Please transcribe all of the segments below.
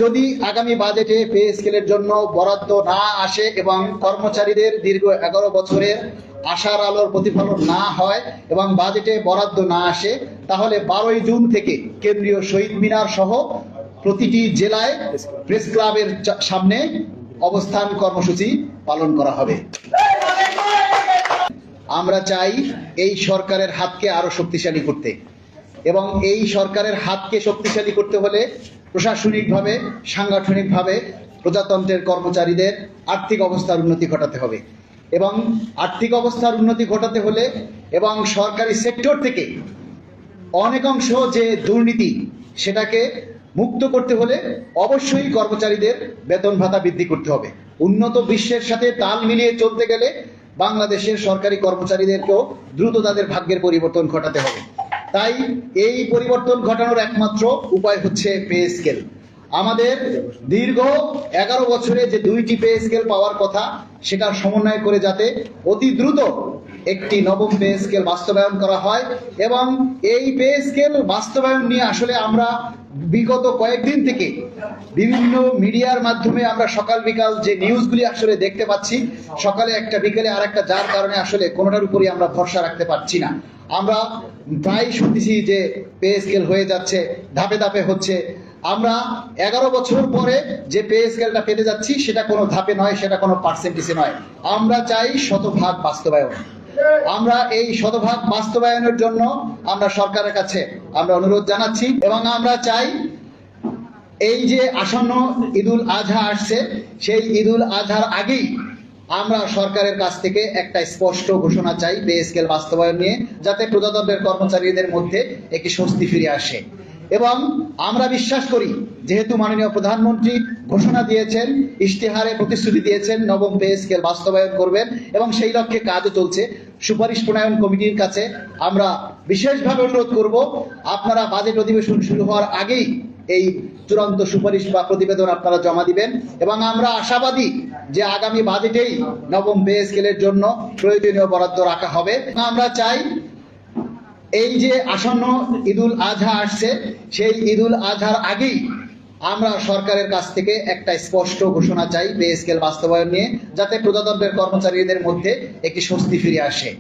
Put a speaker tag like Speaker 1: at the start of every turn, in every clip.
Speaker 1: যদি আগামী বাজেটে পে স্কেলের জন্য বরাদ্দ না আসে এবং কর্মচারীদের দীর্ঘ 11 বছরের আশার আলোর প্রতিফলন না হয় এবং বাজেটে বরাদ্দ না আসে, তাহলে 12ই জুন থেকে কেন্দ্রীয় শহীদ মিনার সহ প্রতিটি জেলায় প্রেস ক্লাবের সামনে অবস্থান কর্মসূচি পালন করা হবে। আমরা চাই এই সরকারের হাতকে আরো শক্তিশালী করতে, এবং এই সরকারের হাতকে শক্তিশালী করতে হলে প্রশাসনিকভাবে, সাংগঠনিকভাবে প্রজাতন্ত্রের কর্মচারীদের আর্থিক অবস্থার উন্নতি ঘটাতে হবে, এবং আর্থিক অবস্থার উন্নতি ঘটাতে হলে এবং সরকারি সেক্টর থেকে অনেকাংশ যে দুর্নীতি সেটাকে মুক্ত করতে হলে অবশ্যই কর্মচারীদের বেতন ভাতা বৃদ্ধি করতে হবে। উন্নত বিশ্বের সাথে তাল মিলিয়ে চলতে গেলে বাংলাদেশের সরকারি কর্মচারীদেরকেও দ্রুত তাদের ভাগ্যের পরিবর্তন ঘটাতে হবে। তাই এই পরিবর্তন ঘটানোর একমাত্র উপায় হচ্ছে পে স্কেল। আমাদের দীর্ঘ 11 বছরে যে 2টি পে স্কেল পাওয়ার কথা, সেটার সমন্বয় করে যাতে অতি দ্রুত একটি নবম পে স্কেল বাস্তবায়ন করা হয়। এবং এই পে স্কেল বাস্তবায়ন নিয়ে আসলে আমরা বিগত কয়েকদিন থেকে বিভিন্ন মিডিয়ার মাধ্যমে আমরা সকাল বিকাল যে নিউজগুলি আসলে দেখতে পাচ্ছি, সকালে একটা বিকেলে আর একটা, যার কারণে আসলে কোনোটার উপরই আমরা ভরসা রাখতে পারছি না। আমরা প্রায় শুনতেছি যে পে স্কেল হয়ে যাচ্ছে, ধাপে ধাপে হচ্ছে। আমরা 11 বছর পরে যে পে স্কেলটা পেতে যাচ্ছি সেটা কোনো ধাপে নয়, সেটা কোনো পার্সেন্টেজে নয়। আমরা চাই শতভাগ বাস্তবায়ন। আমরা এই শতভাগ বাস্তবায়নের জন্য আমরা সরকারের কাছে আমরা অনুরোধ জানাচ্ছি, এবং আমরা চাই এই যে আসন্ন ঈদুল আজহা আসছে, সেই ঈদুল আজহার আগেই আমরা সরকারের কাছ থেকে একটা স্পষ্ট ঘোষণা চাই পে স্কেল বাস্তবায়ন নিয়ে, যাতে প্রজাতন্ত্রের কর্মচারীদের মধ্যে একটি স্বস্তি ফিরে আসে। এবং আমরা বিশ্বাস করি, যেহেতু মাননীয় প্রধানমন্ত্রী ঘোষণা দিয়েছেন, ইশতেহারে প্রতিশ্রুতি দিয়েছেন নবম পে স্কেল বাস্তবায়ন করবেন, এবং সেই লক্ষ্যে কাজও চলছে। সুপারিশ প্রণয়ন কমিটির কাছে আমরা বিশেষভাবে অনুরোধ করব, আপনারা বাজেট অধিবেশন শুরু হওয়ার আগেই এই চূড়ান্ত সুপারিশ বা প্রতিবেদন আপনারা জমা দিবেন। এবং আমরা আশাবাদী যে আগামী বাজেটেই নবম পে স্কেলের জন্য প্রয়োজনীয় বরাদ্দ রাখা হবে। আমরা চাই এই যে আসন্ন ঈদুল আজহা আসছে, সেই ঈদুল আজহার আগেই আমরা সরকারের কাছ থেকে একটা স্পষ্ট ঘোষণা চাই পে স্কেল বাস্তবায়ন নিয়ে, যাতে প্রজাতন্ত্রের কর্মচারীদের মধ্যে একটি স্বস্তি ফিরে আসে।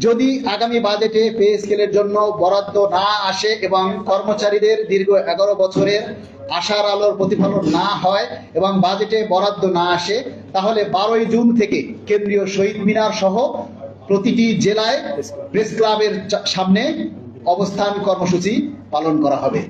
Speaker 1: যদি আগামী বাজেটে পে স্কেলের জন্য বরাদ্দ না আসে এবং কর্মচারীদের দীর্ঘ 11 বছরের আশার আলোর প্রতিফলন না হয় এবং বাজেটে বরাদ্দ না আসে, তাহলে 12ই জুন থেকে কেন্দ্রীয় শহীদ মিনার সহ প্রতিটি জেলায় প্রেস ক্লাবের সামনে অবস্থান কর্মসূচি পালন করা হবে।